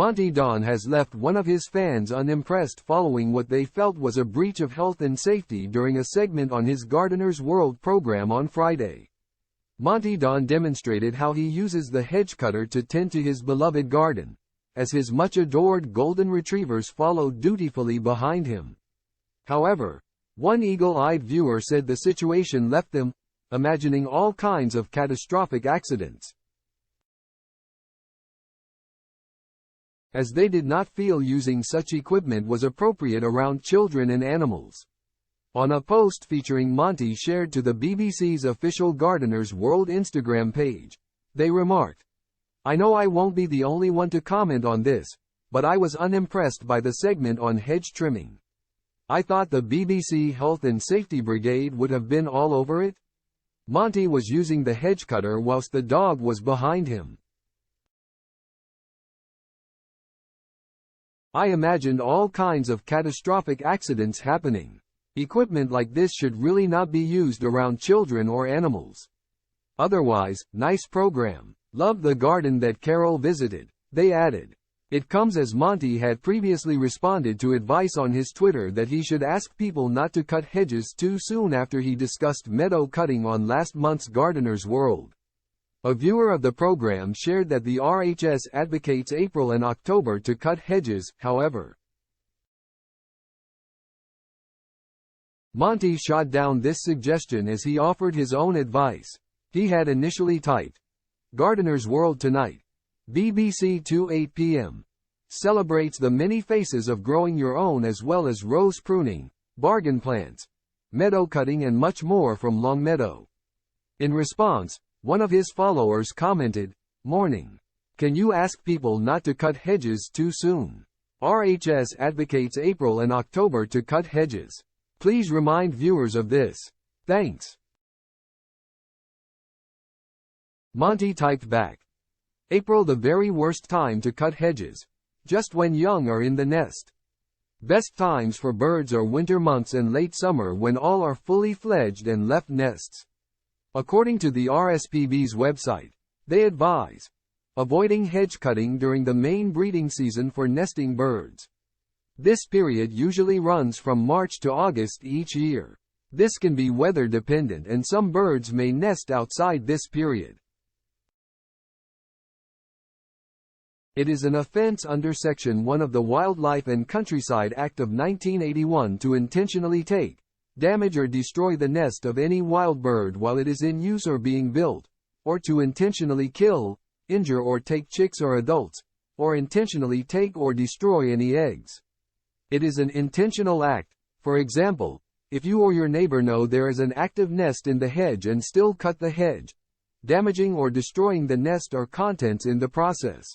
Monty Don has left one of his fans unimpressed following what they felt was a breach of health and safety during a segment on his Gardener's World program on Friday. Monty Don demonstrated how he uses the hedge cutter to tend to his beloved garden, as his much-adored golden retrievers followed dutifully behind him. However, one eagle-eyed viewer said the situation left them imagining all kinds of catastrophic accidents, as they did not feel using such equipment was appropriate around children and animals. On a post featuring Monty shared to the BBC's official Gardener's World Instagram page, they remarked, "I know I won't be the only one to comment on this, but I was unimpressed by the segment on hedge trimming. I thought the BBC Health and Safety Brigade would have been all over it." Monty was using the hedge cutter whilst the dog was behind him. "I imagined all kinds of catastrophic accidents happening. Equipment like this should really not be used around children or animals. Otherwise, nice program. Loved the garden that Carol visited," they added. It comes as Monty had previously responded to advice on his Twitter that he should ask people not to cut hedges too soon after he discussed meadow cutting on last month's Gardener's World. A viewer of the program shared that the RHS advocates April and October to cut hedges, however. Monty shot down this suggestion as he offered his own advice. He had initially typed, "Gardener's World tonight. BBC 2 8 p.m. Celebrates the many faces of growing your own as well as rose pruning, bargain plants, meadow cutting and much more from Longmeadow." In response, one of his followers commented, "Morning. Can you ask people not to cut hedges too soon? RHS advocates April and October to cut hedges. Please remind viewers of this. Thanks." Monty typed back, "April the very worst time to cut hedges. Just when young are in the nest. Best times for birds are winter months and late summer when all are fully fledged and left nests." According to the RSPB's website, they advise avoiding hedge cutting during the main breeding season for nesting birds. This period usually runs from March to August each year. This can be weather dependent and some birds may nest outside this period. It is an offense under Section 1 of the Wildlife and Countryside Act of 1981 to intentionally take, damage or destroy the nest of any wild bird while it is in use or being built, or to intentionally kill, injure or take chicks or adults, or intentionally take or destroy any eggs. It is an intentional act. For example, if you or your neighbor know there is an active nest in the hedge and still cut the hedge, damaging or destroying the nest or contents in the process.